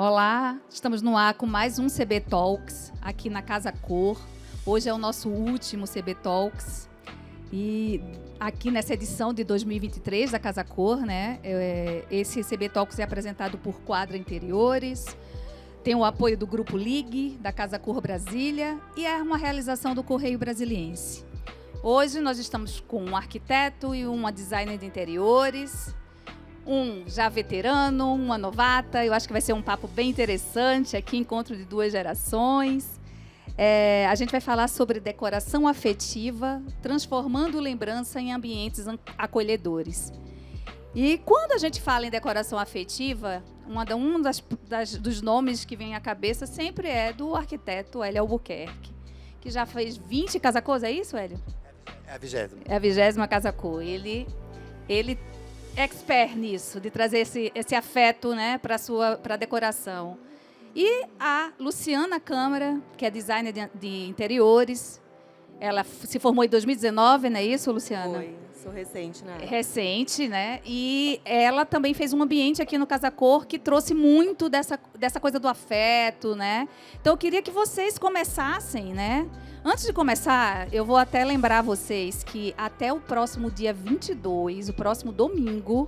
Olá, estamos no ar com mais um CB Talks aqui na Casa Cor. Hoje é o nosso último CB Talks e aqui nessa edição de 2023 da Casa Cor, né? Esse CB Talks é apresentado por Quadra Interiores, tem o apoio do Grupo Ligue, da Casa Cor Brasília e é uma realização do Correio Brasiliense. Hoje nós estamos com um arquiteto e uma designer de interiores, um já veterano, uma novata. Eu acho que vai ser um papo bem interessante aqui, encontro de duas gerações. A gente vai falar sobre decoração afetiva, transformando lembrança em ambientes acolhedores. E quando a gente fala em decoração afetiva, dos nomes que vem à cabeça sempre é do arquiteto Hélio Albuquerque, que já fez 20 Casa Cor, é isso, Hélio? É a 20ª. É a 20ª Casa Cor. Ele expert nisso, de trazer esse afeto, né, para a decoração. E a Luciana Câmara, que é designer de interiores, ela se formou em 2019, não é isso, Luciana? Foi, sou recente, né? Recente, né? E ela também fez um ambiente aqui no Casa Cor que trouxe muito dessa coisa do afeto, né? Então, eu queria que vocês começassem, né? Antes de começar, eu vou até lembrar vocês que até o próximo dia 22, o próximo domingo,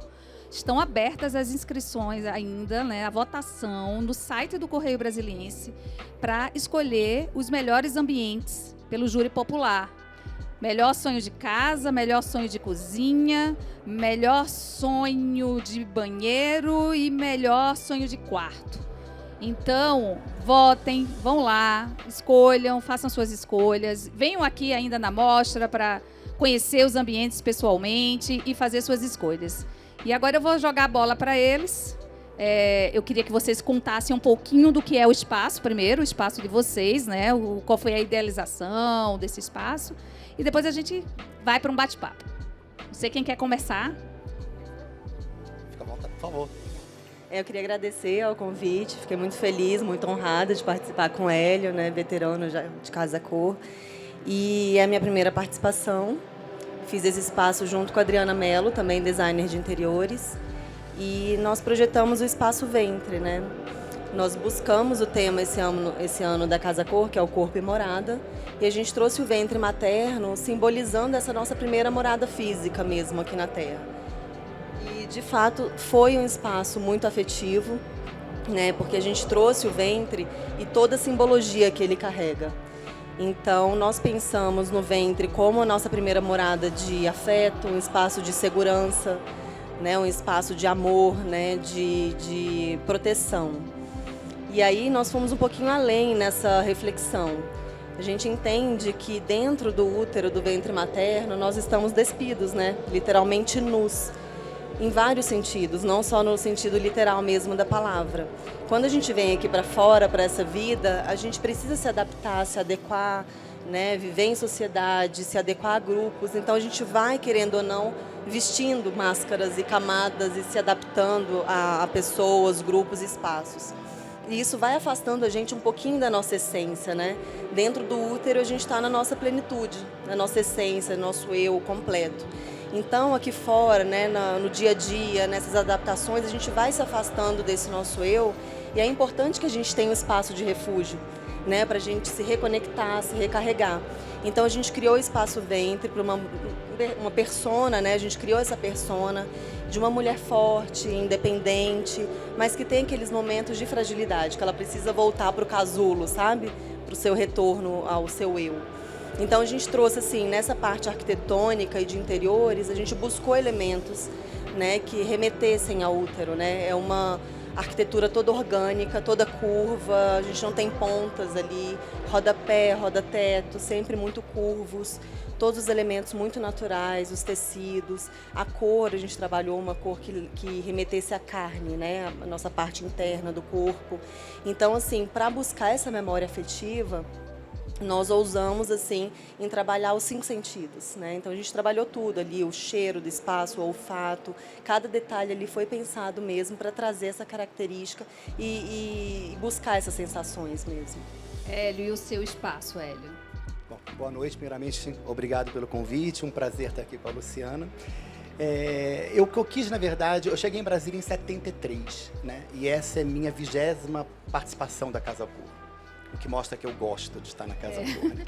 estão abertas as inscrições ainda, né, a votação no site do Correio Brasiliense para escolher os melhores ambientes pelo júri popular. Melhor sonho de casa, melhor sonho de cozinha, melhor sonho de banheiro e melhor sonho de quarto. Então, votem, vão lá, escolham, façam suas escolhas. Venham aqui ainda na mostra para conhecer os ambientes pessoalmente e fazer suas escolhas. E agora eu vou jogar a bola para eles. Eu queria que vocês contassem um pouquinho do que é o espaço primeiro, o espaço de vocês, né? Qual foi a idealização desse espaço. E depois a gente vai para um bate-papo. Não sei quem quer começar. Fica à vontade, por favor. Eu queria agradecer ao convite, fiquei muito feliz, muito honrada de participar com o Hélio, né, veterano já de Casa Cor. E é a minha primeira participação. Fiz esse espaço junto com a Adriana Mello, também designer de interiores. E nós projetamos o espaço ventre, né? Nós buscamos o tema esse ano da Casa Cor, que é o corpo e morada. E a gente trouxe o ventre materno, simbolizando essa nossa primeira morada física mesmo aqui na Terra. E, de fato, foi um espaço muito afetivo, né? Porque a gente trouxe o ventre e toda a simbologia que ele carrega. Então, nós pensamos no ventre como a nossa primeira morada de afeto, um espaço de segurança, né? Um espaço de amor, né? de proteção. E aí nós fomos um pouquinho além nessa reflexão. A gente entende que dentro do útero, do ventre materno, nós estamos despidos, né? Literalmente nus, em vários sentidos, não só no sentido literal mesmo da palavra. Quando a gente vem aqui para fora, para essa vida, a gente precisa se adaptar, se adequar, né? Viver em sociedade, se adequar a grupos. Então a gente vai, querendo ou não, vestindo máscaras e camadas e se adaptando a pessoas, grupos e espaços. E isso vai afastando a gente um pouquinho da nossa essência, né? Dentro do útero a gente está na nossa plenitude, na nossa essência, no nosso eu completo. Então, aqui fora, né, no dia a dia, nessas adaptações, a gente vai se afastando desse nosso eu. E é importante que a gente tenha um espaço de refúgio, né, para a gente se reconectar, se recarregar. Então, a gente criou o Espaço Ventre para uma persona, né? A gente criou essa persona de uma mulher forte, independente, mas que tem aqueles momentos de fragilidade, que ela precisa voltar para o casulo, sabe? Para o seu retorno ao seu eu. Então, a gente trouxe, assim, nessa parte arquitetônica e de interiores, a gente buscou elementos, né, que remetessem ao útero, né? É uma arquitetura toda orgânica, toda curva, a gente não tem pontas ali, rodapé, roda-teto, sempre muito curvos, todos os elementos muito naturais, os tecidos, a cor, a gente trabalhou uma cor que remetesse à carne, né, a nossa parte interna do corpo. Então, assim, para buscar essa memória afetiva, nós ousamos, assim, em trabalhar os 5 sentidos, né? Então, a gente trabalhou tudo ali, o cheiro do espaço, o olfato, cada detalhe ali foi pensado mesmo para trazer essa característica e buscar essas sensações mesmo. Hélio, e o seu espaço, Hélio? Bom, boa noite, primeiramente, obrigado pelo convite, um prazer estar aqui com a Luciana. O que eu quis, na verdade, eu cheguei em Brasília em 73, né? E essa é minha 20ª participação da Casa Cor, o que mostra que eu gosto de estar na Casa Cor, né?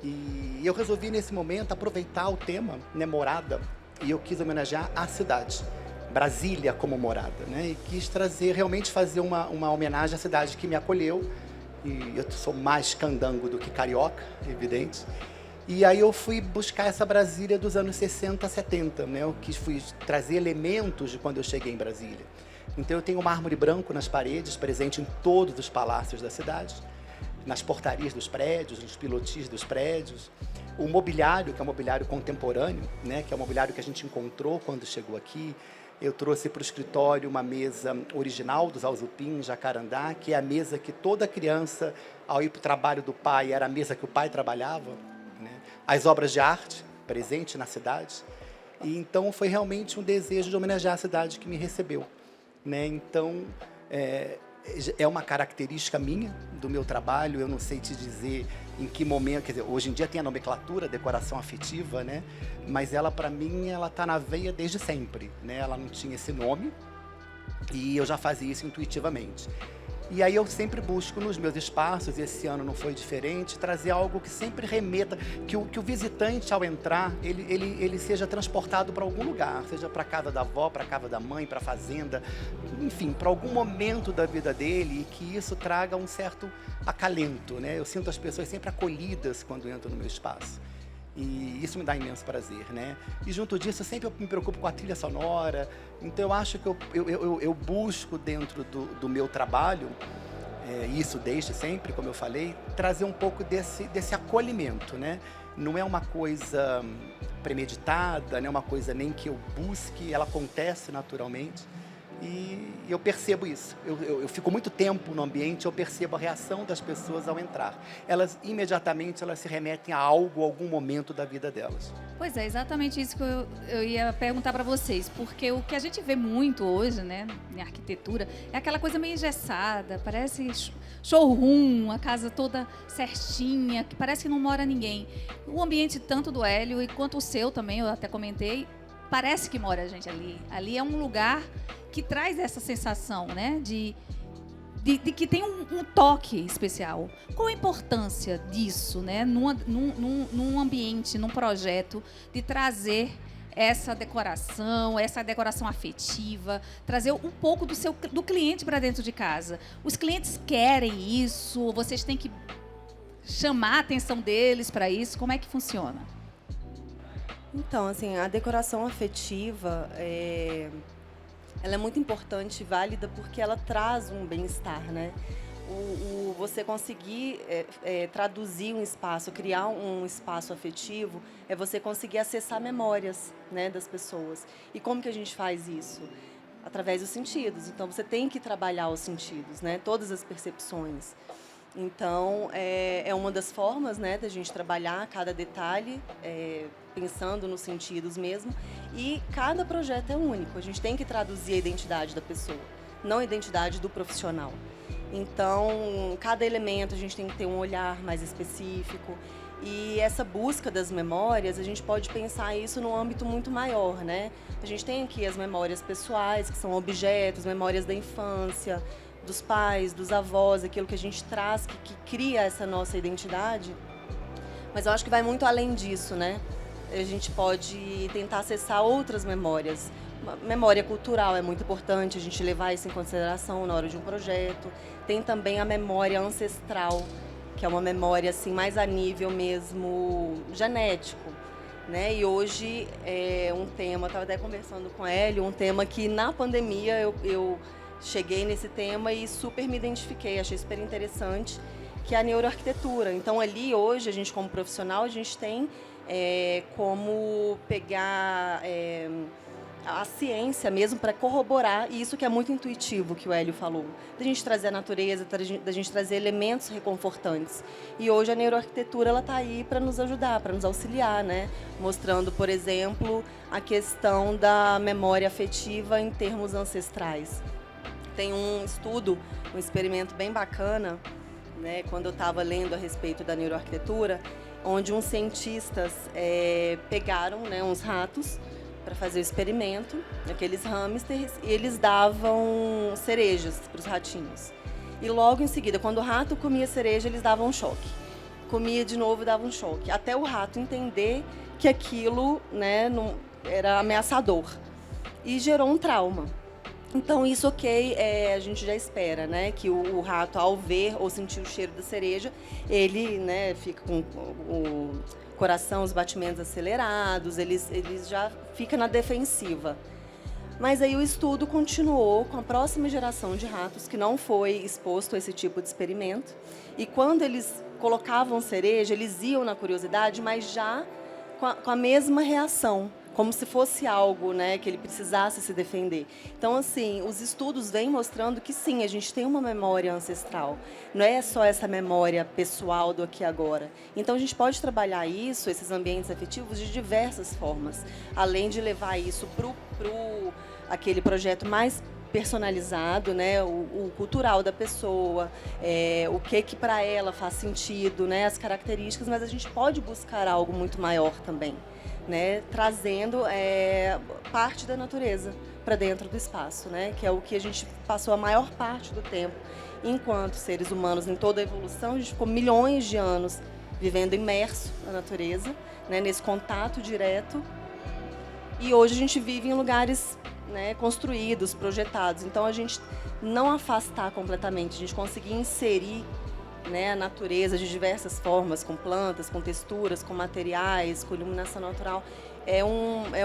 E eu resolvi, nesse momento, aproveitar o tema, né, morada, e eu quis homenagear a cidade, Brasília como morada, né? E quis realmente fazer uma homenagem à cidade que me acolheu, e eu sou mais candango do que carioca, evidente. E aí eu fui buscar essa Brasília dos anos 60, 70, né? Eu fui trazer elementos de quando eu cheguei em Brasília. Então eu tenho mármore branco nas paredes, presente em todos os palácios da cidade, nas portarias dos prédios, nos pilotis dos prédios. O mobiliário, que é um mobiliário contemporâneo, né? Que é o mobiliário que a gente encontrou quando chegou aqui. Eu trouxe para o escritório uma mesa original dos Alzupim, em Jacarandá, que é a mesa que toda criança, ao ir para o trabalho do pai, era a mesa que o pai trabalhava. As obras de arte presentes na cidade. E então foi realmente um desejo de homenagear a cidade que me recebeu, né? Então é uma característica minha do meu trabalho. Eu não sei te dizer em que momento, quer dizer, hoje em dia tem a nomenclatura, decoração afetiva, né? Mas ela, para mim, ela está na veia desde sempre, né? Ela não tinha esse nome e eu já fazia isso intuitivamente. E aí eu sempre busco nos meus espaços, e esse ano não foi diferente, trazer algo que sempre remeta, que o visitante, ao entrar, ele seja transportado para algum lugar, seja para a casa da avó, para a casa da mãe, para a fazenda, enfim, para algum momento da vida dele, e que isso traga um certo acalento, né? Eu sinto as pessoas sempre acolhidas quando entram no meu espaço. E isso me dá imenso prazer, né? E junto disso, sempre eu me preocupo com a trilha sonora. Então eu acho que eu busco dentro do meu trabalho, isso desde sempre, como eu falei, trazer um pouco desse acolhimento, né? Não é uma coisa premeditada, não é uma coisa nem que eu busque, ela acontece naturalmente. E eu percebo isso. Eu fico muito tempo no ambiente, eu percebo a reação das pessoas ao entrar. Elas, imediatamente, elas se remetem a algo, a algum momento da vida delas. Pois é, exatamente isso que eu ia perguntar para vocês, porque o que a gente vê muito hoje, né, em arquitetura, é aquela coisa meio engessada, parece showroom, a casa toda certinha, que parece que não mora ninguém. O ambiente tanto do Hélio quanto o seu também, eu até comentei, parece que mora gente ali. Ali é um lugar que traz essa sensação, né, de que tem um toque especial. Qual a importância disso, né, num ambiente, num projeto, de trazer essa decoração afetiva, trazer um pouco do cliente para dentro de casa? Os clientes querem isso? Vocês têm que chamar a atenção deles para isso? Como é que funciona? Então, assim, a decoração afetiva, ela é muito importante e válida porque ela traz um bem-estar, né? Você conseguir traduzir um espaço, criar um espaço afetivo, é você conseguir acessar memórias, né, das pessoas. E como que a gente faz isso? Através dos sentidos. Então, você tem que trabalhar os sentidos, né? Todas as percepções. Então, é uma das formas, né, da gente trabalhar cada detalhe, pensando nos sentidos mesmo. E cada projeto é único. A gente tem que traduzir a identidade da pessoa, não a identidade do profissional. Então, cada elemento a gente tem que ter um olhar mais específico. E essa busca das memórias, a gente pode pensar isso num âmbito muito maior, né? A gente tem aqui as memórias pessoais, que são objetos, memórias da infância, dos pais, dos avós, aquilo que a gente traz, que cria essa nossa identidade. Mas eu acho que vai muito além disso, né? A gente pode tentar acessar outras memórias. Memória cultural é muito importante, a gente levar isso em consideração na hora de um projeto. Tem também a memória ancestral, que é uma memória assim, mais a nível mesmo genético, né? E hoje é um tema, estava até conversando com o Hélio, um tema que na pandemia eu cheguei nesse tema e super me identifiquei, achei super interessante, que é a neuroarquitetura. Então, ali, hoje, a gente, como profissional, a gente tem como pegar a ciência mesmo para corroborar, e isso que é muito intuitivo, que o Hélio falou, da gente trazer a natureza, da gente trazer elementos reconfortantes. E hoje a neuroarquitetura está aí para nos ajudar, para nos auxiliar, né? Mostrando, por exemplo, a questão da memória afetiva em termos ancestrais. Tem um estudo, um experimento bem bacana, né, quando eu estava lendo a respeito da neuroarquitetura, onde uns cientistas pegaram, né, uns ratos para fazer o experimento, aqueles hamsters, e eles davam cerejas para os ratinhos. E logo em seguida, quando o rato comia cereja, eles davam um choque. Comia de novo e dava um choque, até o rato entender que aquilo, né, não, era ameaçador. E gerou um trauma. Então, isso, a gente já espera, né, que o rato, ao ver ou sentir o cheiro da cereja, ele, né, fica com o coração, os batimentos acelerados, ele já fica na defensiva. Mas aí o estudo continuou com a próxima geração de ratos que não foi exposto a esse tipo de experimento. E quando eles colocavam cereja, eles iam na curiosidade, mas já com a mesma reação, como se fosse algo, né, que ele precisasse se defender. Então, assim, os estudos vêm mostrando que sim, a gente tem uma memória ancestral. Não é só essa memória pessoal do aqui e agora. Então, a gente pode trabalhar isso, esses ambientes afetivos, de diversas formas. Além de levar isso para aquele projeto mais personalizado, né, o cultural da pessoa, o que para ela faz sentido, né, as características, mas a gente pode buscar algo muito maior também, né, trazendo parte da natureza para dentro do espaço, né, que é o que a gente passou a maior parte do tempo enquanto seres humanos em toda a evolução. A gente ficou milhões de anos vivendo imerso na natureza, né, nesse contato direto, e hoje a gente vive em lugares, né, construídos, projetados. Então, a gente não afastar completamente, a gente conseguir inserir, né, a natureza de diversas formas, com plantas, com texturas, com materiais, com iluminação natural, é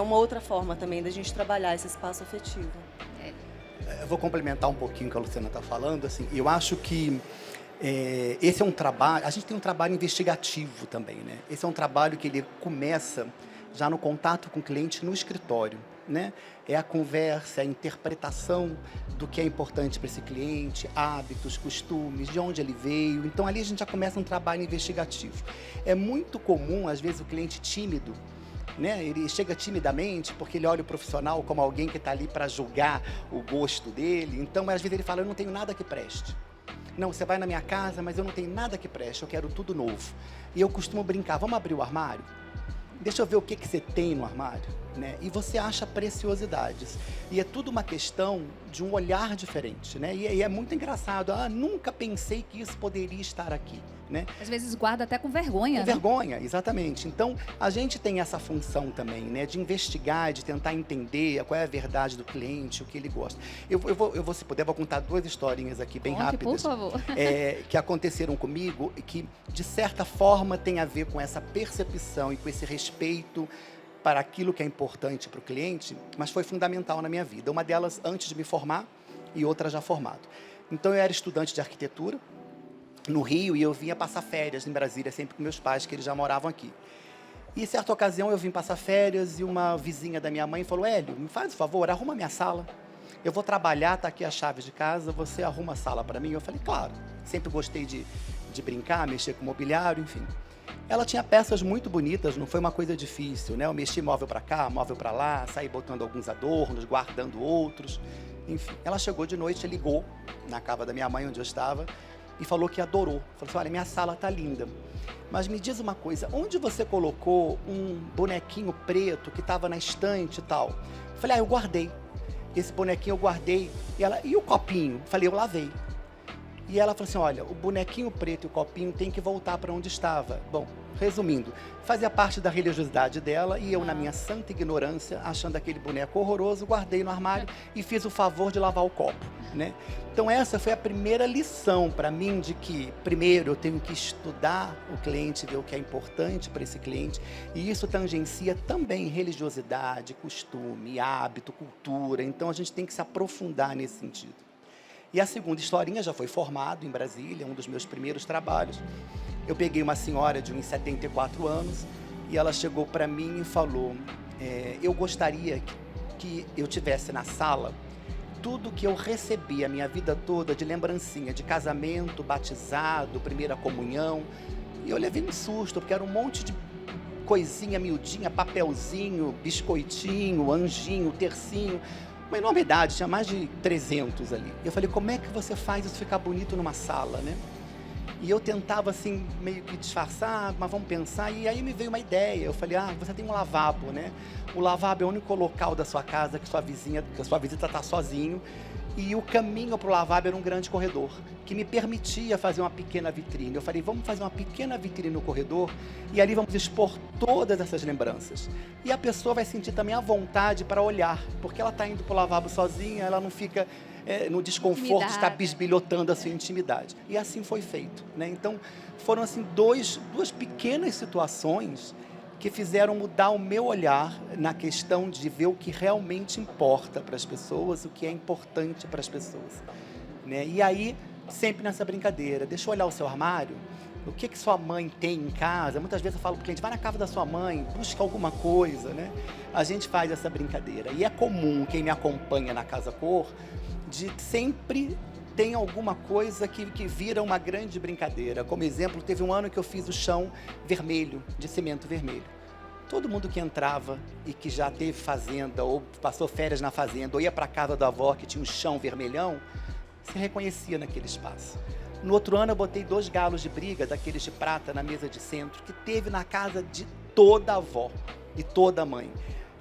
uma outra forma também da gente trabalhar esse espaço afetivo. Eu vou complementar um pouquinho o que a Luciana está falando. Assim, eu acho que esse é um trabalho... A gente tem um trabalho investigativo também, né? Esse é um trabalho que ele começa já no contato com o cliente no escritório, né? É a conversa, a interpretação do que é importante para esse cliente, hábitos, costumes, de onde ele veio. Então, ali a gente já começa um trabalho investigativo. É muito comum, às vezes, o cliente tímido, né? Ele chega timidamente porque ele olha o profissional como alguém que está ali para julgar o gosto dele. Então, às vezes, ele fala, eu não tenho nada que preste. Não, você vai na minha casa, mas eu não tenho nada que preste, eu quero tudo novo. E eu costumo brincar, vamos abrir o armário? Deixa eu ver o que você tem no armário, né? E você acha preciosidades. E é tudo uma questão de um olhar diferente, né? E é muito engraçado. Nunca pensei que isso poderia estar aqui, né? Às vezes guarda até com vergonha, Com vergonha, exatamente. Então, a gente tem essa função também, né? De investigar, de tentar entender qual é a verdade do cliente, o que ele gosta. Eu vou, se puder, vou contar 2 historinhas aqui bem rápidas. Por favor. Que aconteceram comigo e que, de certa forma, tem a ver com essa percepção e com esse respeito para aquilo que é importante para o cliente, mas foi fundamental na minha vida. Uma delas antes de me formar e outra já formado. Então, eu era estudante de arquitetura no Rio e eu vinha passar férias em Brasília, sempre com meus pais, que eles já moravam aqui. E, em certa ocasião, eu vim passar férias e uma vizinha da minha mãe falou, Hélio, me faz um favor, arruma minha sala. Eu vou trabalhar, tá aqui a chave de casa, você arruma a sala para mim? Eu falei, claro. Sempre gostei de brincar, mexer com mobiliário, enfim. Ela tinha peças muito bonitas, não foi uma coisa difícil, né? Eu mexi móvel para cá, móvel para lá, saí botando alguns adornos, guardando outros, enfim. Ela chegou de noite, ligou na casa da minha mãe, onde eu estava, e falou que adorou. Falou assim, olha, minha sala tá linda, mas me diz uma coisa, onde você colocou um bonequinho preto que estava na estante e tal? Eu falei, eu guardei. Esse bonequinho eu guardei. E ela, e o copinho? Eu falei, eu lavei. E ela falou assim, olha, o bonequinho preto e o copinho tem que voltar para onde estava. Bom, resumindo, fazia parte da religiosidade dela e eu, na minha santa ignorância, achando aquele boneco horroroso, guardei no armário e fiz o favor de lavar o copo, né? Então essa foi a primeira lição para mim de que, primeiro, eu tenho que estudar o cliente, ver o que é importante para esse cliente, e isso tangencia também religiosidade, costume, hábito, cultura. Então a gente tem que se aprofundar nesse sentido. E a segunda historinha já foi formado em Brasília, um dos meus primeiros trabalhos. Eu peguei uma senhora de uns 74 anos e ela chegou para mim e falou, eu gostaria que eu tivesse na sala tudo que eu recebi a minha vida toda de lembrancinha, de casamento, batizado, primeira comunhão. E eu levei um susto, porque era um monte de coisinha miudinha, papelzinho, biscoitinho, anjinho, tercinho. Uma enormidade, tinha mais de 300 ali. Eu falei, como é que você faz isso ficar bonito numa sala, né? E eu tentava, assim, meio que disfarçar, mas vamos pensar. E aí me veio uma ideia. Eu falei, você tem um lavabo, né? O lavabo é o único local da sua casa que a sua visita está sozinho. E o caminho para o lavabo era um grande corredor, que me permitia fazer uma pequena vitrine. Eu falei, vamos fazer uma pequena vitrine no corredor e ali vamos expor todas essas lembranças. E a pessoa vai sentir também a vontade para olhar, porque ela está indo para o lavabo sozinha, ela não fica no desconforto de estar bisbilhotando a sua intimidade. E assim foi feito, né? Então, foram assim duas pequenas situações que fizeram mudar o meu olhar na questão de ver o que realmente importa para as pessoas, o que é importante para as pessoas, né? E aí, sempre nessa brincadeira, deixa eu olhar o seu armário, o que sua mãe tem em casa. Muitas vezes eu falo para o cliente, vai na casa da sua mãe, busca alguma coisa, né? A gente faz essa brincadeira. E é comum, quem me acompanha na Casa Cor, de sempre tem alguma coisa que vira uma grande brincadeira. Como exemplo, teve um ano que eu fiz o chão vermelho, de cimento vermelho. Todo mundo que entrava e que já teve fazenda, ou passou férias na fazenda, ou ia para a casa da avó que tinha um chão vermelhão, se reconhecia naquele espaço. No outro ano eu botei 2 galos de briga, daqueles de prata, na mesa de centro, que teve na casa de toda a avó e toda a mãe.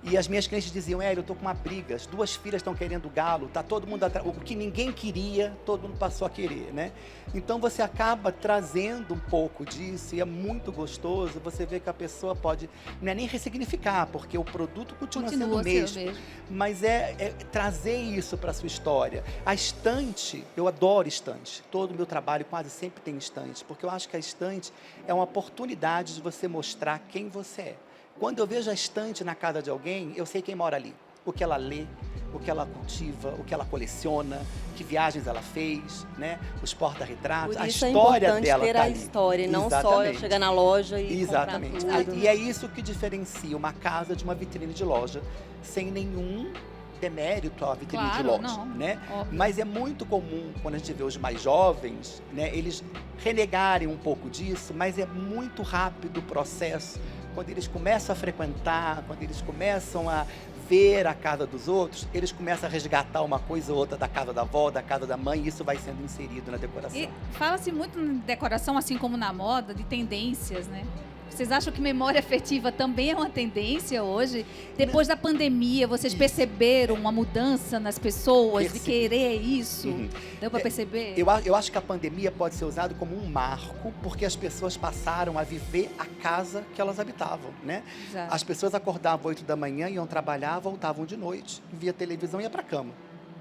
E as minhas clientes diziam, Hélio, eu tô com uma briga, as 2 filhas estão querendo galo, tá todo mundo atrás, o que ninguém queria, todo mundo passou a querer, né? Então você acaba trazendo um pouco disso e é muito gostoso você ver que a pessoa pode, não é nem ressignificar, porque o produto continua sendo o mesmo, mas é trazer isso para a sua história. A estante, eu adoro estante, todo o meu trabalho quase sempre tem estante, porque eu acho que a estante é uma oportunidade de você mostrar quem você é. Quando eu vejo a estante na casa de alguém, eu sei quem mora ali. O que ela lê, o que ela cultiva, o que ela coleciona, que viagens ela fez, né? Os porta-retratos, a história dela ter tá a ali. história, não Exatamente. só chegar na loja e Exatamente. comprar tudo. E é isso que diferencia uma casa de uma vitrine de loja, sem nenhum demérito à vitrine de loja, não, né? Óbvio. Mas é muito comum, quando a gente vê os mais jovens, né, eles renegarem um pouco disso, mas é muito rápido o processo. Quando eles começam a frequentar, quando eles começam a ver a casa dos outros, eles começam a resgatar uma coisa ou outra da casa da avó, da casa da mãe, e isso vai sendo inserido na decoração. E fala-se muito em decoração, assim como na moda, de tendências, né? Vocês acham que memória afetiva também é uma tendência hoje? Depois da pandemia, vocês perceberam uma mudança nas pessoas de querer isso? Deu para perceber? Eu acho que a pandemia pode ser usada como um marco, porque as pessoas passaram a viver a casa que elas habitavam, né? Exato. As pessoas acordavam 8 da manhã, iam trabalhar, voltavam de noite, via televisão e ia para a cama,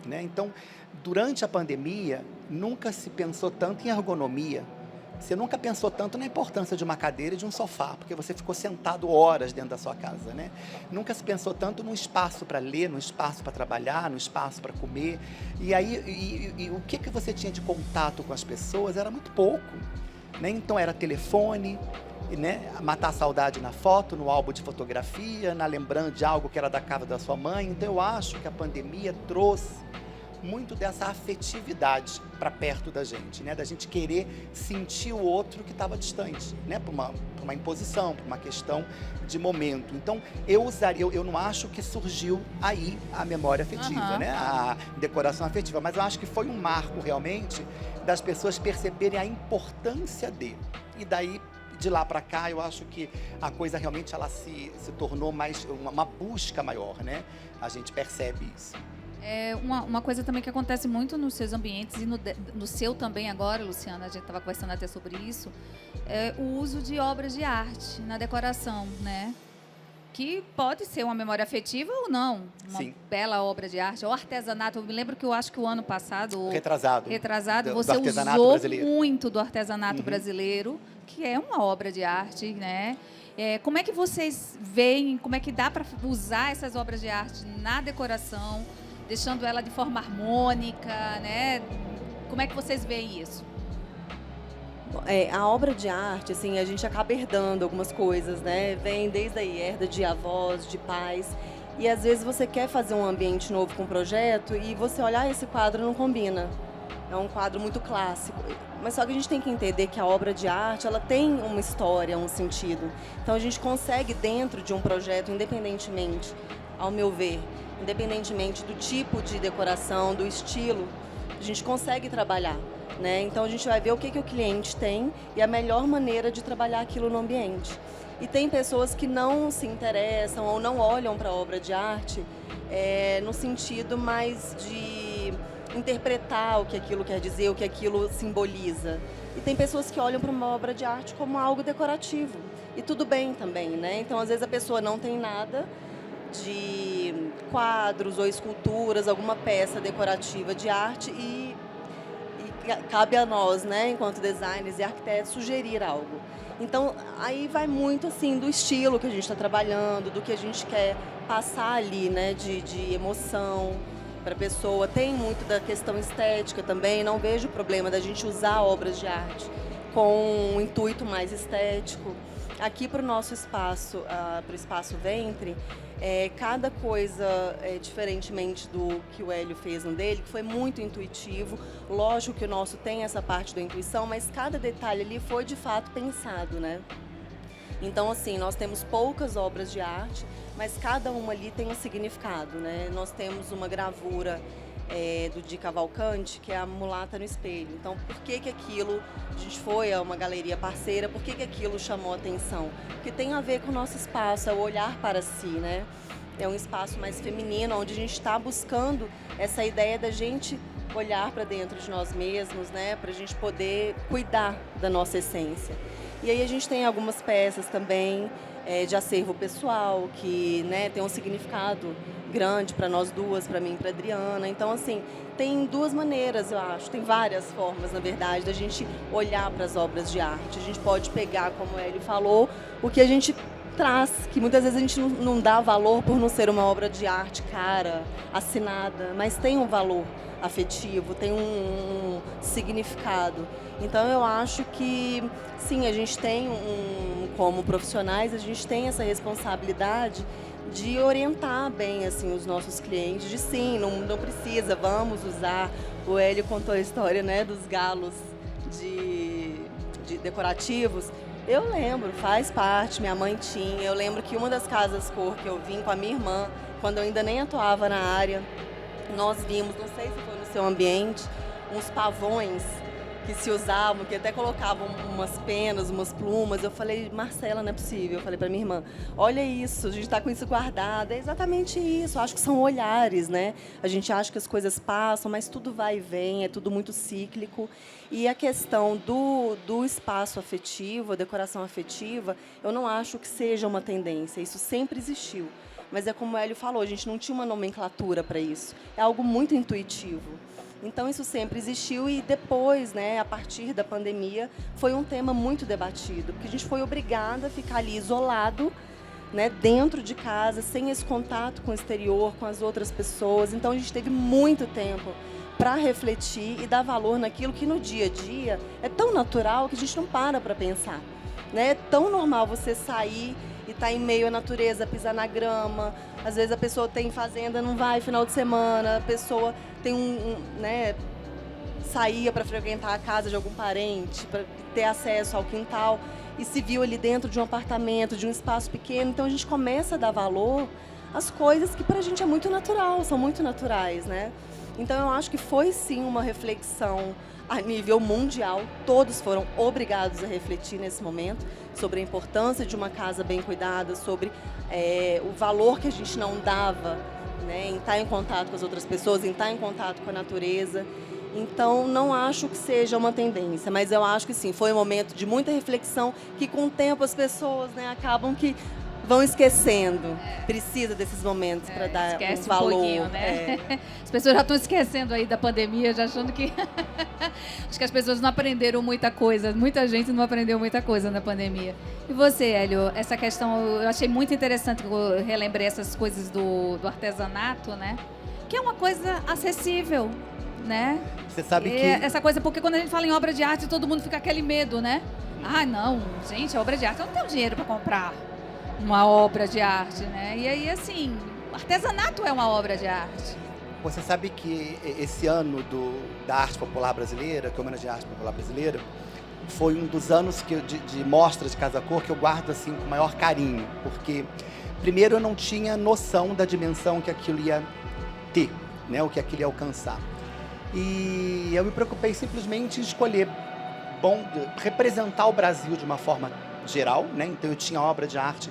né? Então, durante a pandemia, nunca se pensou tanto em ergonomia. Você nunca pensou tanto na importância de uma cadeira e de um sofá, porque você ficou sentado horas dentro da sua casa, né? Nunca se pensou tanto num espaço para ler, num espaço para trabalhar, num espaço para comer. E aí, o que você tinha de contato com as pessoas era muito pouco, né? Então, era telefone, né? Matar a saudade na foto, no álbum de fotografia, na lembrança de algo que era da casa da sua mãe. Então, eu acho que a pandemia trouxe muito dessa afetividade para perto da gente, né? Da gente querer sentir o outro que estava distante, né? Por uma imposição, por uma questão de momento. Então, eu não acho que surgiu aí a memória afetiva, né? A decoração afetiva, mas eu acho que foi um marco realmente das pessoas perceberem a importância dele. E daí, de lá para cá, eu acho que a coisa realmente ela se tornou mais uma busca maior, né? A gente percebe isso. É uma coisa também que acontece muito nos seus ambientes e no seu também agora, Luciana, a gente estava conversando até sobre isso, é o uso de obras de arte na decoração, né? Que pode ser uma memória afetiva ou não. Uma Sim. bela obra de arte. Ou artesanato. Eu me lembro que eu acho que o ano passado... Retrasado, você usou muito do artesanato brasileiro, que é uma obra de arte, né? Como é que vocês veem, como é que dá para usar essas obras de arte na decoração, deixando ela de forma harmônica, né? Como é que vocês veem isso? A obra de arte, assim, a gente acaba herdando algumas coisas, né? Vem desde aí, herda de avós, de pais. E às vezes você quer fazer um ambiente novo com um projeto e você olhar esse quadro não combina. É um quadro muito clássico. Mas só que a gente tem que entender que a obra de arte, ela tem uma história, um sentido. Então a gente consegue, dentro de um projeto, independentemente, ao meu ver, independentemente do tipo de decoração, do estilo, a gente consegue trabalhar, né? Então a gente vai ver o que o cliente tem e a melhor maneira de trabalhar aquilo no ambiente. E tem pessoas que não se interessam ou não olham para a obra de arte no sentido mais de interpretar o que aquilo quer dizer, o que aquilo simboliza. E tem pessoas que olham para uma obra de arte como algo decorativo. E tudo bem também, né? Então, às vezes, a pessoa não tem nada de quadros ou esculturas, alguma peça decorativa de arte e cabe a nós, né, enquanto designers e arquitetos, sugerir algo. Então, aí vai muito, assim, do estilo que a gente está trabalhando, do que a gente quer passar ali, né, de emoção para a pessoa. Tem muito da questão estética também, não vejo problema da gente usar obras de arte com um intuito mais estético. Aqui para o nosso espaço, para o Espaço Ventre, cada coisa, diferentemente do que o Hélio fez no dele, que foi muito intuitivo. Lógico que o nosso tem essa parte da intuição, mas cada detalhe ali foi de fato pensado, né? Então, assim, nós temos poucas obras de arte, mas cada uma ali tem um significado, né? Nós temos uma gravura do Di Cavalcanti, que é a Mulata no Espelho. Então, por que aquilo, a gente foi a uma galeria parceira, por que aquilo chamou a atenção? Porque tem a ver com o nosso espaço, é o olhar para si, né? É um espaço mais feminino, onde a gente está buscando essa ideia da gente olhar para dentro de nós mesmos, né? Para a gente poder cuidar da nossa essência. E aí a gente tem algumas peças também de acervo pessoal, que, né, tem um significado grande para nós duas, para mim e para Adriana. Então, assim, tem duas maneiras, eu acho, tem várias formas, na verdade, da gente olhar para as obras de arte. A gente pode pegar, como o Hélio falou, o que a gente traz, que muitas vezes a gente não dá valor por não ser uma obra de arte cara, assinada, mas tem um valor afetivo, tem um significado. Então, eu acho que, sim, a gente tem, como profissionais, a gente tem essa responsabilidade de orientar bem, assim, os nossos clientes, de sim, não precisa, vamos usar. O Hélio contou a história, né, dos galos de decorativos. Eu lembro, faz parte, minha mãe tinha. Eu lembro que uma das casas cor que eu vim com a minha irmã, quando eu ainda nem atuava na área, nós vimos, não sei se foi no seu ambiente, uns pavões que se usavam, que até colocavam umas penas, umas plumas. Eu falei, Marcela, não é possível. Eu falei para minha irmã, olha isso, a gente está com isso guardado. É exatamente isso, eu acho que são olhares, né? A gente acha que as coisas passam, mas tudo vai e vem, é tudo muito cíclico. E a questão do espaço afetivo, a decoração afetiva, eu não acho que seja uma tendência, isso sempre existiu. Mas é como o Hélio falou, a gente não tinha uma nomenclatura para isso. É algo muito intuitivo. Então, isso sempre existiu e depois, né, a partir da pandemia, foi um tema muito debatido, porque a gente foi obrigada a ficar ali isolado, né, dentro de casa, sem esse contato com o exterior, com as outras pessoas. Então, a gente teve muito tempo para refletir e dar valor naquilo que no dia a dia é tão natural que a gente não para pensar, né? É tão normal você sair e estar em meio à natureza, pisar na grama. Às vezes a pessoa tem fazenda, não vai final de semana, a pessoa tem né, saía para frequentar a casa de algum parente, para ter acesso ao quintal e se viu ali dentro de um apartamento, de um espaço pequeno. Então a gente começa a dar valor às coisas que para a gente é muito natural, são muito naturais, né? Então eu acho que foi sim uma reflexão a nível mundial, todos foram obrigados a refletir nesse momento sobre a importância de uma casa bem cuidada, sobre o valor que a gente não dava, né, em estar em contato com as outras pessoas, em estar em contato com a natureza. Então, não acho que seja uma tendência, mas eu acho que sim, foi um momento de muita reflexão que com o tempo as pessoas, né, acabam que vão esquecendo. Precisa desses momentos para dar um valor. Pouquinho, né? As pessoas já estão esquecendo aí da pandemia, já achando que... Acho que as pessoas não aprenderam muita coisa. Muita gente não aprendeu muita coisa na pandemia. E você, Hélio? Essa questão, eu achei muito interessante que eu relembrei essas coisas do artesanato, né? Que é uma coisa acessível, né? Você sabe que... Essa coisa, porque quando a gente fala em obra de arte, todo mundo fica aquele medo, né? Ah, não, gente, a obra de arte, eu não tenho dinheiro para comprar uma obra de arte, né? E aí, assim, artesanato é uma obra de arte. Você sabe que esse ano da arte popular brasileira, que homenageia a arte popular brasileira, foi um dos anos de mostra de Casa Cor que eu guardo assim com o maior carinho, porque primeiro eu não tinha noção da dimensão que aquilo ia ter, né? O que aquilo ia alcançar. E eu me preocupei simplesmente em escolher representar o Brasil de uma forma geral, né? Então eu tinha obra de arte,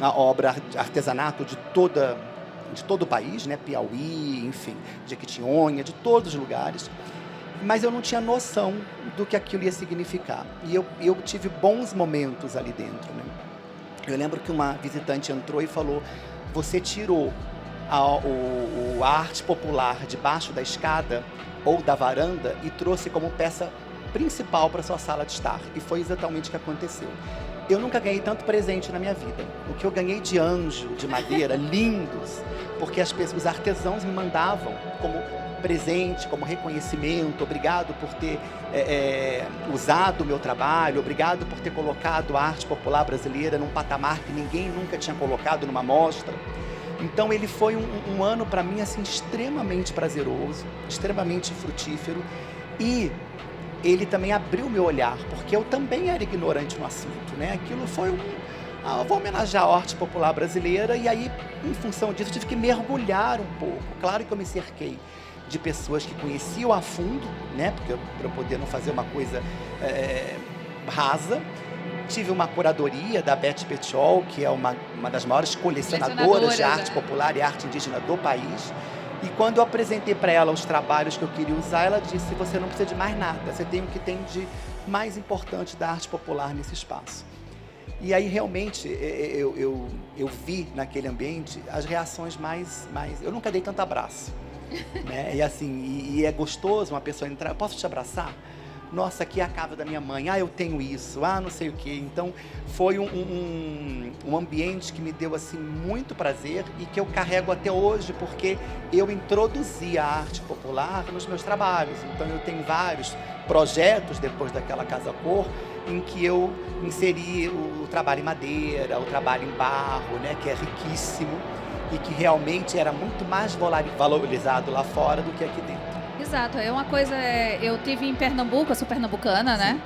a obra de artesanato de todo o país, né? Piauí, enfim, Jequitinhonha, de todos os lugares. Mas eu não tinha noção do que aquilo ia significar. E eu tive bons momentos ali dentro, né? Eu lembro que uma visitante entrou e falou: você tirou a arte popular debaixo da escada ou da varanda e trouxe como peça principal para sua sala de estar. E foi exatamente o que aconteceu. Eu nunca ganhei tanto presente na minha vida. O que eu ganhei de anjo, de madeira, lindos, porque os artesãos me mandavam como presente, como reconhecimento, obrigado por ter usado o meu trabalho, obrigado por ter colocado a arte popular brasileira num patamar que ninguém nunca tinha colocado numa mostra. Então ele foi um ano para mim assim, extremamente prazeroso, extremamente frutífero, e ele também abriu meu olhar, porque eu também era ignorante no assunto, né? Aquilo foi eu vou homenagear a arte popular brasileira, e aí, em função disso, eu tive que mergulhar um pouco. Claro que eu me cerquei de pessoas que conheciam a fundo, né? Porque para eu poder não fazer uma coisa rasa. Tive uma curadoria da Beth Petiol, que é uma das maiores colecionadoras de arte popular e arte indígena do país. E quando eu apresentei para ela os trabalhos que eu queria usar, ela disse: você não precisa de mais nada, você tem o que tem de mais importante da arte popular nesse espaço. E aí realmente eu vi naquele ambiente as reações mais... Eu nunca dei tanto abraço, né? E assim, e é gostoso uma pessoa entrar: eu posso te abraçar? Nossa, aqui é a casa da minha mãe, eu tenho isso, não sei o quê. Então, foi um ambiente que me deu, assim, muito prazer e que eu carrego até hoje, porque eu introduzi a arte popular nos meus trabalhos. Então, eu tenho vários projetos depois daquela Casa Cor, em que eu inseri o trabalho em madeira, o trabalho em barro, né, que é riquíssimo e que realmente era muito mais valorizado lá fora do que aqui dentro. Exato, é uma coisa, eu tive em Pernambuco, eu sou pernambucana, né?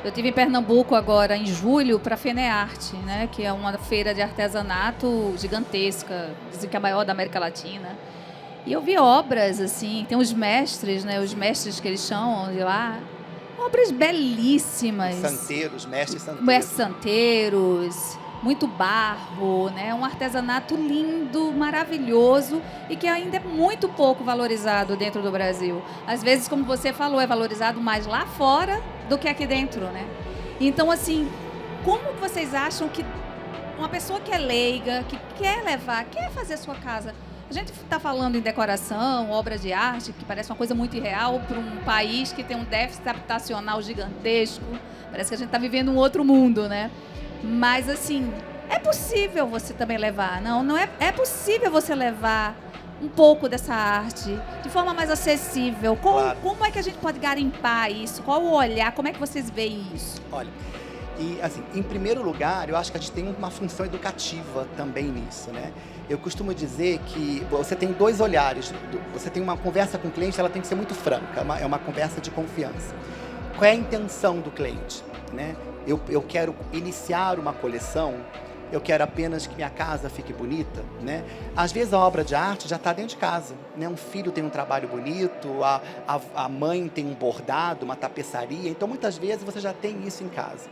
Eu tive em Pernambuco agora em julho para a FENEARTE, né? Que é uma feira de artesanato gigantesca, dizem que é a maior da América Latina. E eu vi obras, assim, tem os mestres, né? Os mestres que eles chamam de lá, obras belíssimas. Santeiros, mestres santeiros. Mestres santeiros, muito barro, né? Um artesanato lindo, maravilhoso e que ainda é muito pouco valorizado dentro do Brasil. Às vezes, como você falou, é valorizado mais lá fora do que aqui dentro, né? Então, assim, como vocês acham que uma pessoa que é leiga, que quer fazer sua casa... A gente está falando em decoração, obra de arte, que parece uma coisa muito irreal para um país que tem um déficit habitacional gigantesco. Parece que a gente está vivendo um outro mundo, né? Mas, assim, é possível você também levar, não é possível você levar um pouco dessa arte de forma mais acessível. Claro. Como é que a gente pode garimpar isso? Qual o olhar? Como é que vocês veem isso? Olha, e assim, em primeiro lugar, eu acho que a gente tem uma função educativa também nisso, né? Eu costumo dizer que você tem dois olhares. Você tem uma conversa com o cliente, ela tem que ser muito franca, é uma conversa de confiança. Qual é a intenção do cliente, né? Eu quero iniciar uma coleção, eu quero apenas que minha casa fique bonita, né? Às vezes a obra de arte já está dentro de casa, né? Um filho tem um trabalho bonito, a mãe tem um bordado, uma tapeçaria, então muitas vezes você já tem isso em casa.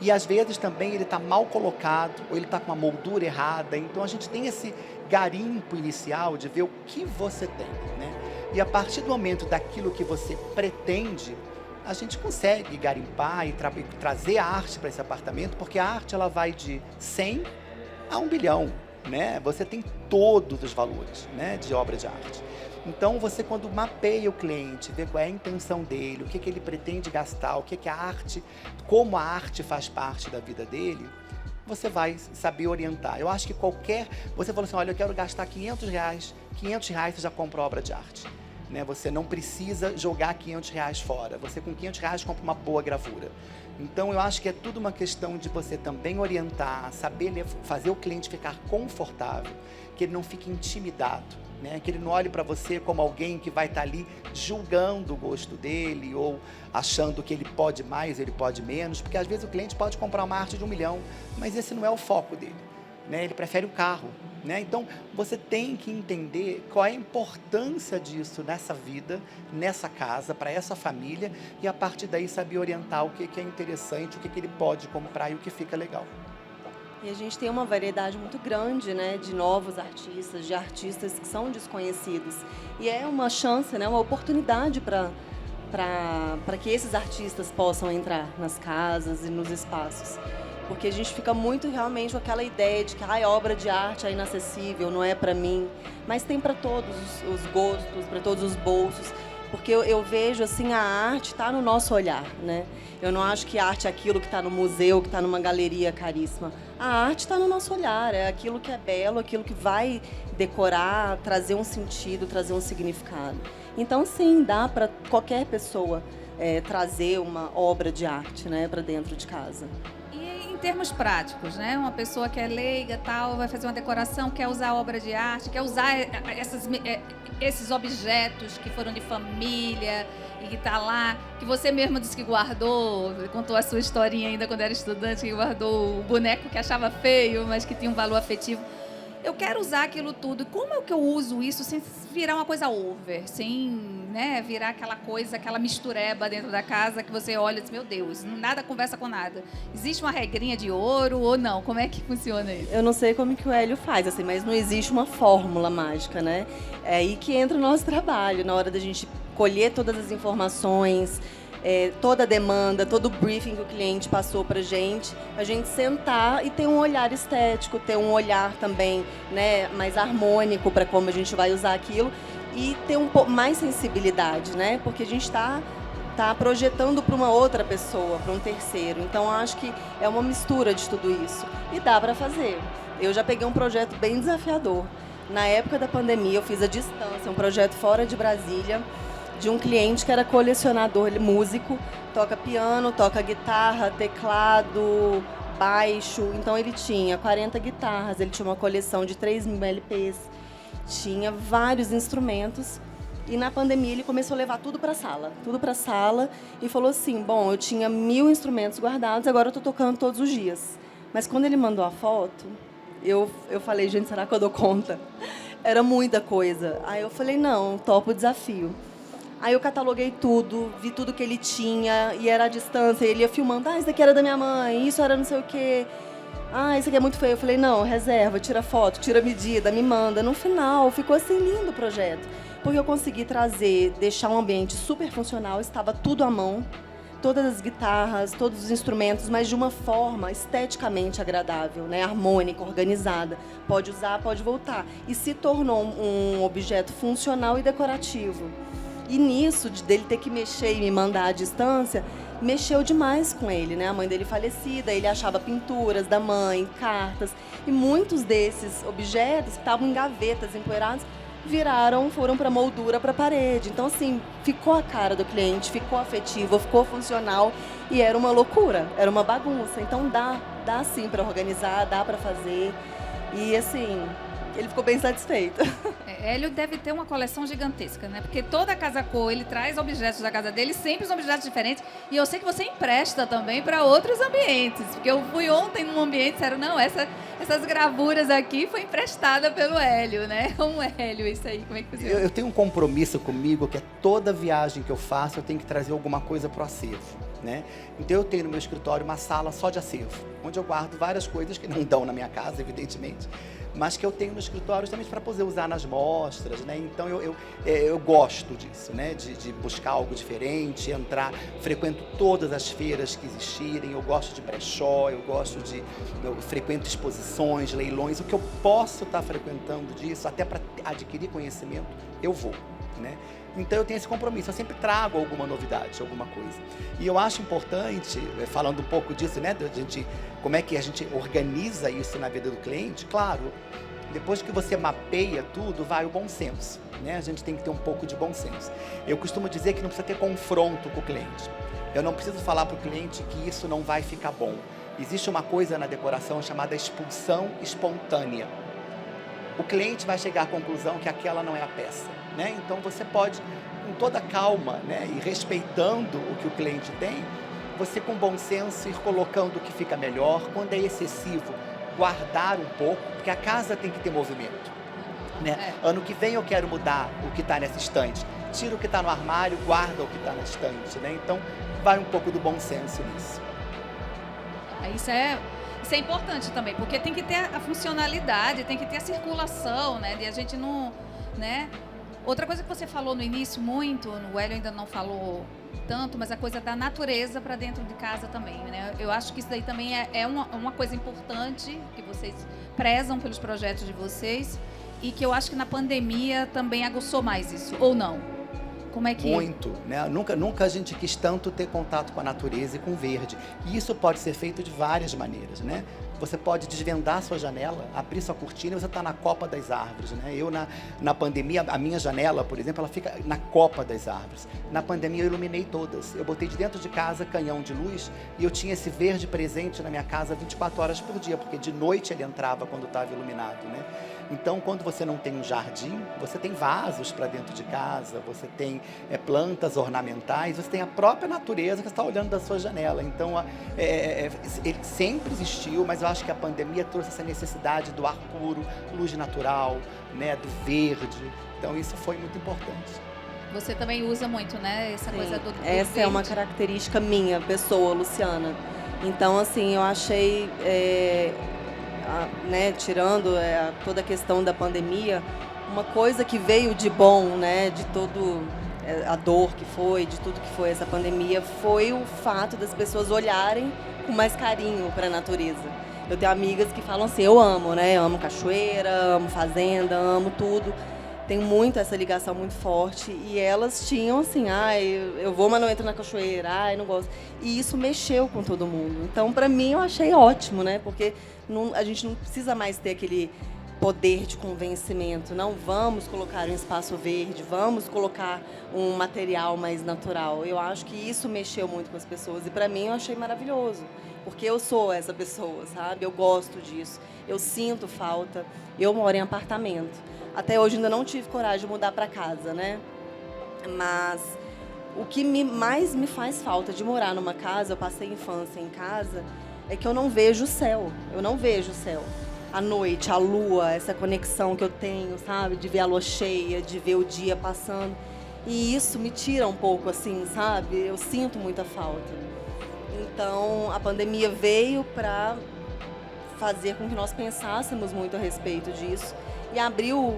E às vezes também ele está mal colocado, ou ele está com uma moldura errada, então a gente tem esse garimpo inicial de ver o que você tem, né? E a partir do momento daquilo que você pretende, a gente consegue garimpar e trazer a arte para esse apartamento, porque a arte ela vai de 100 a 1 bilhão, né? Você tem todos os valores, né, de obra de arte. Então, você quando mapeia o cliente, vê qual é a intenção dele, o que ele pretende gastar, o que a arte, como a arte faz parte da vida dele, você vai saber orientar. Eu acho que você falou assim, olha, eu quero gastar R$500 você já compra obra de arte. Né? Você não precisa jogar R$500 fora. Você com R$500 compra uma boa gravura. Então, eu acho que é tudo uma questão de você também orientar, saber fazer o cliente ficar confortável, que ele não fique intimidado, né? Que ele não olhe para você como alguém que vai estar ali julgando o gosto dele ou achando que ele pode mais, ele pode menos, porque às vezes o cliente pode comprar uma arte de 1 milhão, mas esse não é o foco dele, né? Ele prefere o carro, né? Então, você tem que entender qual é a importância disso nessa vida, nessa casa, para essa família, e a partir daí saber orientar o que é interessante, o que ele pode comprar e o que fica legal. E a gente tem uma variedade muito grande, né, de novos artistas, de artistas que são desconhecidos. E é uma chance, né, uma oportunidade para que esses artistas possam entrar nas casas e nos espaços. Porque a gente fica muito realmente com aquela ideia de que a obra de arte é inacessível, não é para mim. Mas tem para todos os gostos, para todos os bolsos. Porque eu vejo assim, a arte está no nosso olhar, né? Eu não acho que a arte é aquilo que está no museu, que está numa galeria caríssima. A arte está no nosso olhar, é aquilo que é belo, aquilo que vai decorar, trazer um sentido, trazer um significado. Então, sim, dá para qualquer pessoa trazer uma obra de arte, né, para dentro de casa. Em termos práticos, né? Uma pessoa que é leiga, tal, vai fazer uma decoração, quer usar obra de arte, quer usar esses objetos que foram de família e que tá lá, que você mesmo disse que guardou, contou a sua historinha ainda quando era estudante, que guardou o boneco que achava feio, mas que tinha um valor afetivo. Eu quero usar aquilo tudo. Como é que eu uso isso sem virar uma coisa over? Sem, né, virar aquela coisa, aquela mistureba dentro da casa que você olha e diz, meu Deus, nada conversa com nada. Existe uma regrinha de ouro ou não? Como é que funciona isso? Eu não sei como que o Hélio faz, assim, mas não existe uma fórmula mágica, né? É aí que entra o nosso trabalho, na hora da gente colher todas as informações, toda a demanda, todo o briefing que o cliente passou para a gente sentar e ter um olhar estético, ter um olhar também, né, mais harmônico para como a gente vai usar aquilo e ter um pouco mais sensibilidade, né? Porque a gente está projetando para uma outra pessoa, para um terceiro. Então, acho que é uma mistura de tudo isso. E dá para fazer. Eu já peguei um projeto bem desafiador. Na época da pandemia, eu fiz à distância um projeto fora de Brasília, de um cliente que era colecionador, ele músico, toca piano, toca guitarra, teclado, baixo. Então ele tinha 40 guitarras, ele tinha uma coleção de 3.000 LPs, tinha vários instrumentos. E na pandemia ele começou a levar tudo para a sala e falou assim, bom, eu tinha 1.000 instrumentos guardados, agora eu estou tocando todos os dias. Mas quando ele mandou a foto, eu falei, gente, será que eu dou conta? Era muita coisa. Aí eu falei, não, topo o desafio. Aí eu cataloguei tudo, vi tudo que ele tinha, e era à distância, ele ia filmando, isso daqui era da minha mãe, isso era não sei o quê. Isso aqui é muito feio. Eu falei, não, reserva, tira foto, tira medida, me manda. No final, ficou assim lindo o projeto, porque eu consegui deixar um ambiente super funcional, estava tudo à mão, todas as guitarras, todos os instrumentos, mas de uma forma esteticamente agradável, né? Harmônica, organizada. Pode usar, pode voltar. E se tornou um objeto funcional e decorativo. E nisso, dele ter que mexer e me mandar à distância, mexeu demais com ele, né? A mãe dele falecida, ele achava pinturas da mãe, cartas, e muitos desses objetos que estavam em gavetas empoeirados, foram para moldura, para a parede. Então, assim, ficou a cara do cliente, ficou afetivo, ficou funcional, e era uma loucura, era uma bagunça. Então, dá sim para organizar, dá para fazer, e assim, ele ficou bem satisfeito. Hélio deve ter uma coleção gigantesca, né? Porque toda a Casa Cor, ele traz objetos da casa dele, sempre são objetos diferentes. E eu sei que você empresta também para outros ambientes. Porque eu fui ontem num ambiente e disseram, não, essas gravuras aqui foi emprestada pelo Hélio, né? Um Hélio, isso aí, como é que funciona? Eu tenho um compromisso comigo, que é toda viagem que eu faço, eu tenho que trazer alguma coisa pro acervo, né? Então eu tenho no meu escritório uma sala só de acervo, onde eu guardo várias coisas que não dão na minha casa, evidentemente, mas que eu tenho no escritório justamente para poder usar nas mostras, né? Então eu gosto disso, né? De buscar algo diferente, frequento todas as feiras que existirem, eu gosto de brechó, eu frequento exposições, leilões, o que eu posso estar frequentando disso, até para adquirir conhecimento, eu vou, né? Então eu tenho esse compromisso, eu sempre trago alguma novidade, alguma coisa. E eu acho importante, falando um pouco disso, né, como é que a gente organiza isso na vida do cliente, claro, depois que você mapeia tudo, vai o bom senso, né? A gente tem que ter um pouco de bom senso. Eu costumo dizer que não precisa ter confronto com o cliente. Eu não preciso falar para o cliente que isso não vai ficar bom. Existe uma coisa na decoração chamada expulsão espontânea. O cliente vai chegar à conclusão que aquela não é a peça, né? Então você pode, com toda calma, né, e respeitando o que o cliente tem, você com bom senso ir colocando o que fica melhor. Quando é excessivo, guardar um pouco, porque a casa tem que ter movimento, né? Ano que vem eu quero mudar o que está nessa estante. Tira o que está no armário, guarda o que está na estante, né? Então, vai um pouco do bom senso nisso. Isso é importante também, porque tem que ter a funcionalidade, tem que ter a circulação, né? E a gente não, né? Outra coisa que você falou no início muito, o Hélio ainda não falou tanto, mas a coisa da natureza para dentro de casa também, né? Eu acho que isso daí também é uma coisa importante que vocês prezam pelos projetos de vocês e que eu acho que na pandemia também aguçou mais isso, ou não? Como é que... Muito, né? Nunca a gente quis tanto ter contato com a natureza e com o verde. E isso pode ser feito de várias maneiras, né? Você pode desvendar sua janela, abrir sua cortina e você está na copa das árvores, né? Eu, na pandemia, a minha janela, por exemplo, ela fica na copa das árvores. Na pandemia, eu iluminei todas. Eu botei de dentro de casa canhão de luz e eu tinha esse verde presente na minha casa 24 horas por dia, porque de noite ele entrava quando estava iluminado, né? Então, quando você não tem um jardim, você tem vasos para dentro de casa, você tem plantas ornamentais, você tem a própria natureza que está olhando da sua janela. Então, ele sempre existiu, mas eu acho que a pandemia trouxe essa necessidade do ar puro, luz natural, né, do verde. Então, isso foi muito importante. Você também usa muito, né, essa Sim, coisa do essa verde. é uma característica minha, pessoa, Luciana. Então, assim, eu achei... né, tirando toda a questão da pandemia, uma coisa que veio de bom, né, de todo a dor que foi, de tudo que foi essa pandemia, foi o fato das pessoas olharem com mais carinho para a natureza. Eu tenho amigas que falam assim, eu amo, né, amo cachoeira, amo fazenda, amo tudo. Tenho muito essa ligação muito forte e elas tinham assim, eu vou, mas não entro na cachoeira, não gosto. E isso mexeu com todo mundo. Então, para mim, eu achei ótimo, né? Porque a gente não precisa mais ter aquele poder de convencimento. Não vamos colocar um espaço verde, vamos colocar um material mais natural. Eu acho que isso mexeu muito com as pessoas e para mim eu achei maravilhoso. Porque eu sou essa pessoa, sabe? Eu gosto disso. Eu sinto falta. Eu moro em apartamento. Até hoje ainda não tive coragem de mudar para casa, né? Mas o que mais me faz falta de morar numa casa, eu passei infância em casa, é que eu não vejo o céu. Eu não vejo o céu. A noite, a lua, essa conexão que eu tenho, sabe? De ver a lua cheia, de ver o dia passando. E isso me tira um pouco, assim, sabe? Eu sinto muita falta. Então, a pandemia veio para fazer com que nós pensássemos muito a respeito disso. E abriu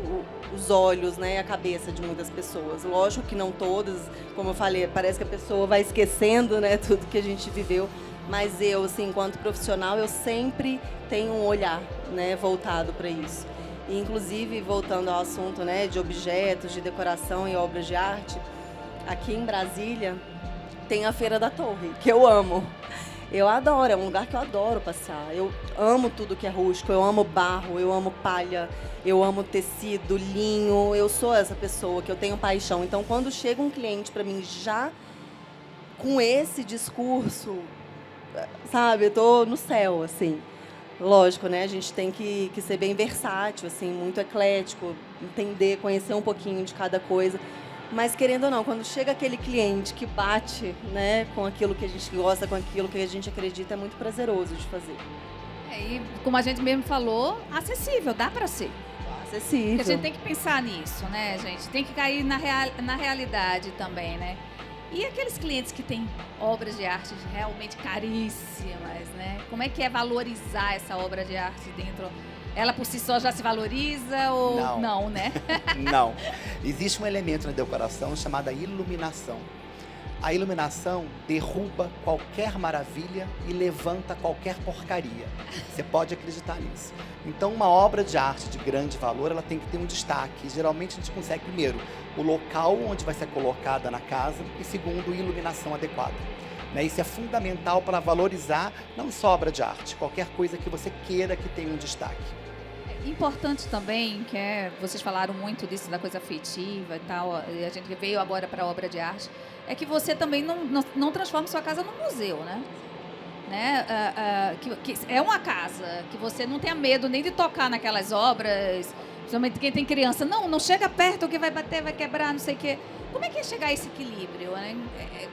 os olhos, né, a cabeça de muitas pessoas. Lógico que não todas, como eu falei, parece que a pessoa vai esquecendo, né, tudo que a gente viveu. Mas eu, assim, enquanto profissional, eu sempre tenho um olhar, né, voltado para isso. E, inclusive, voltando ao assunto, né, de objetos, de decoração e obras de arte, aqui em Brasília tem a Feira da Torre, que eu amo. Eu adoro, é um lugar que eu adoro passear. Eu amo tudo que é rústico, eu amo barro, eu amo palha, eu amo tecido, linho. Eu sou essa pessoa que eu tenho paixão. Então, quando chega um cliente para mim já com esse discurso, sabe, eu tô no céu, assim. Lógico, né? A gente tem que ser bem versátil, assim, muito eclético, entender, conhecer um pouquinho de cada coisa. Mas, querendo ou não, quando chega aquele cliente que bate, né, com aquilo que a gente gosta, com aquilo que a gente acredita, é muito prazeroso de fazer. E, como a gente mesmo falou, acessível, dá para ser. Acessível. Porque a gente tem que pensar nisso, né, gente? Tem que cair na realidade também, né? E aqueles clientes que têm obras de arte realmente caríssimas, né? Como é que é valorizar essa obra de arte dentro... Ela por si só já se valoriza ou não, né? Não. Existe um elemento na decoração chamado iluminação. A iluminação derruba qualquer maravilha e levanta qualquer porcaria. Você pode acreditar nisso. Então, uma obra de arte de grande valor, ela tem que ter um destaque. Geralmente, a gente consegue, primeiro, o local onde vai ser colocada na casa e, segundo, iluminação adequada. Isso é fundamental para valorizar não só obra de arte, qualquer coisa que você queira que tenha um destaque. Importante também, vocês falaram muito disso, da coisa afetiva e tal, e a gente veio agora para a obra de arte, é que você também não transforma sua casa num museu, né? Que é uma casa, que você não tenha medo nem de tocar naquelas obras, principalmente quem tem criança. Não chega perto, que vai bater, vai quebrar, não sei o quê. Como é que é chegar a esse equilíbrio, né?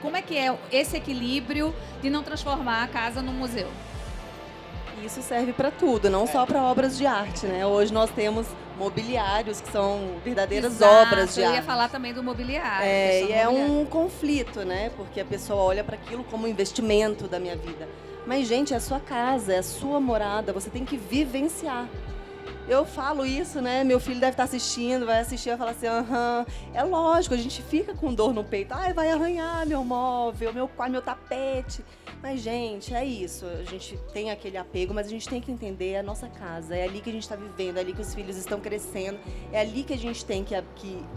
Como é que é esse equilíbrio de não transformar a casa num museu? E isso serve para tudo, não só para obras de arte, né? Hoje nós temos mobiliários que são verdadeiras Exato, obras de arte. Eu ia falar também do mobiliário. E é um conflito, né? Porque a pessoa olha para aquilo como um investimento da minha vida. Mas, gente, é a sua casa, é a sua morada, você tem que vivenciar. Eu falo isso, né? Meu filho deve estar assistindo, vai assistir e vai falar assim, é lógico, a gente fica com dor no peito. Ai, vai arranhar meu móvel, meu tapete. Mas, gente, é isso. A gente tem aquele apego, mas a gente tem que entender a nossa casa. É ali que a gente está vivendo, é ali que os filhos estão crescendo, é ali que a gente tem que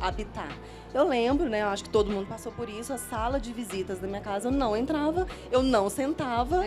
habitar. Eu lembro, né? Eu acho que todo mundo passou por isso. A sala de visitas da minha casa eu não entrava, eu não sentava.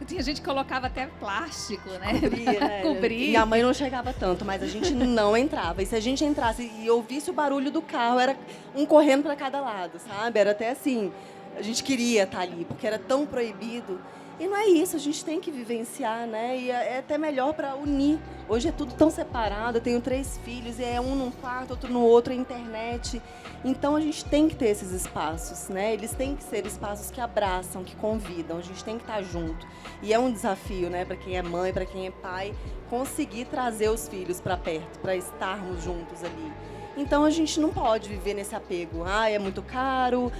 Tinha gente que colocava até plástico, né? Cobria, né? Cobrir. Minha mãe não chegava tanto, mas a gente não entrava. E se a gente entrasse e ouvisse o barulho do carro, era um correndo para cada lado, sabe? Era até assim, a gente queria estar ali, porque era tão proibido. E não é isso, a gente tem que vivenciar, né? E é até melhor para unir. Hoje é tudo tão separado, eu tenho 3 filhos, e é um num quarto, outro no outro, a internet. Então a gente tem que ter esses espaços, né? Eles têm que ser espaços que abraçam, que convidam, a gente tem que estar junto. E é um desafio, né, para quem é mãe, para quem é pai, conseguir trazer os filhos para perto, para estarmos juntos ali. Então a gente não pode viver nesse apego. É muito caro,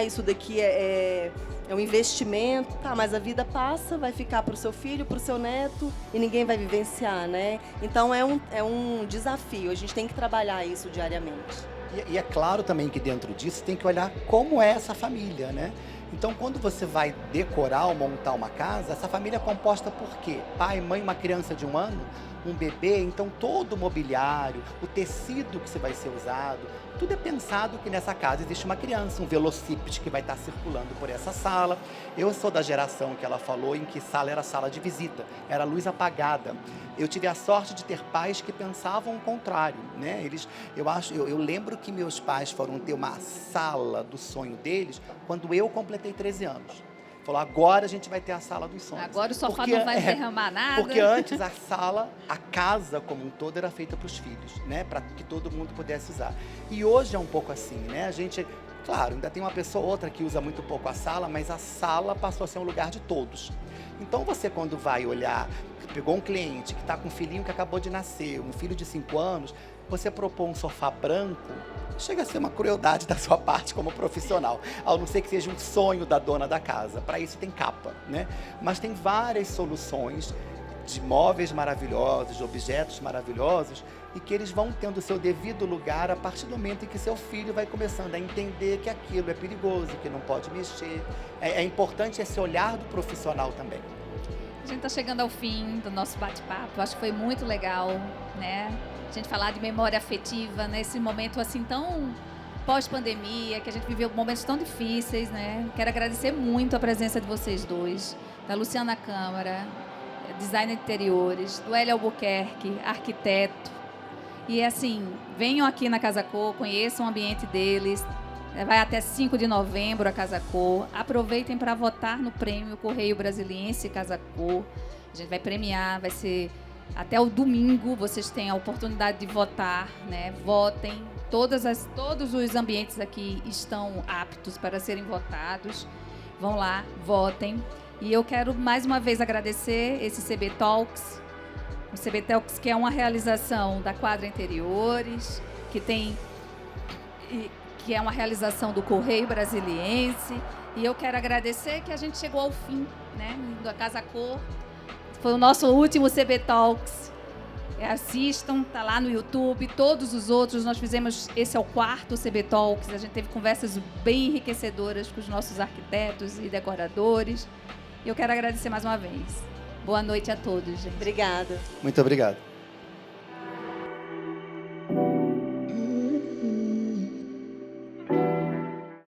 isso daqui é um investimento, tá, mas a vida passa, vai ficar para o seu filho, para o seu neto e ninguém vai vivenciar, né? Então é um desafio, a gente tem que trabalhar isso diariamente. E é claro também que dentro disso tem que olhar como é essa família, né? Então, quando você vai decorar ou montar uma casa, essa família é composta por quê? Pai, mãe, uma criança de 1 ano, um bebê, então todo o mobiliário, o tecido que vai ser usado, tudo é pensado que nessa casa existe uma criança, um velocípede que vai estar circulando por essa sala. Eu sou da geração que ela falou em que sala era sala de visita, era luz apagada. Eu tive a sorte de ter pais que pensavam o contrário, né? Eu lembro que meus pais foram ter uma sala do sonho deles quando eu completei 13 anos. Falou, agora a gente vai ter a sala dos sonhos. Agora o sofá não vai derramar nada. Porque antes a casa como um todo era feita para os filhos, né? Para que todo mundo pudesse usar. E hoje é um pouco assim, né? A gente, claro, ainda tem uma pessoa ou outra que usa muito pouco a sala, mas a sala passou a ser um lugar de todos. Então você, quando vai olhar, pegou um cliente que está com um filhinho que acabou de nascer, um filho de 5 anos, você propor um sofá branco, chega a ser uma crueldade da sua parte como profissional, a não ser que seja um sonho da dona da casa. Para isso tem capa, né? Mas tem várias soluções de móveis maravilhosos, de objetos maravilhosos, e que eles vão tendo o seu devido lugar a partir do momento em que seu filho vai começando a entender que aquilo é perigoso, que não pode mexer. É importante esse olhar do profissional também. A gente está chegando ao fim do nosso bate-papo, acho que foi muito legal, né? A gente falar de memória afetiva nesse momento assim tão pós-pandemia, que a gente viveu momentos tão difíceis, né? Quero agradecer muito a presença de vocês dois, da Luciana Câmara, designer de interiores, do Hélio Albuquerque, arquiteto. E assim, venham aqui na Casa Cor, conheçam o ambiente deles. Vai até 5 de novembro a Casa Cor. Aproveitem para votar no prêmio Correio Brasiliense Casa Cor. A gente vai premiar, vai ser até o domingo. Vocês têm a oportunidade de votar, né? Votem. Todos os ambientes aqui estão aptos para serem votados. Vão lá, votem. E eu quero mais uma vez agradecer esse CB Talks. O CB Talks que é uma realização da Quadra Interiores, que é uma realização do Correio Brasiliense. E eu quero agradecer que a gente chegou ao fim, né, da Casa Cor. Foi o nosso último CB Talks. Assistam, tá lá no YouTube. Todos os outros, nós fizemos, esse é o 4º CB Talks. A gente teve conversas bem enriquecedoras com os nossos arquitetos e decoradores. E eu quero agradecer mais uma vez. Boa noite a todos, gente. Obrigada. Muito obrigado.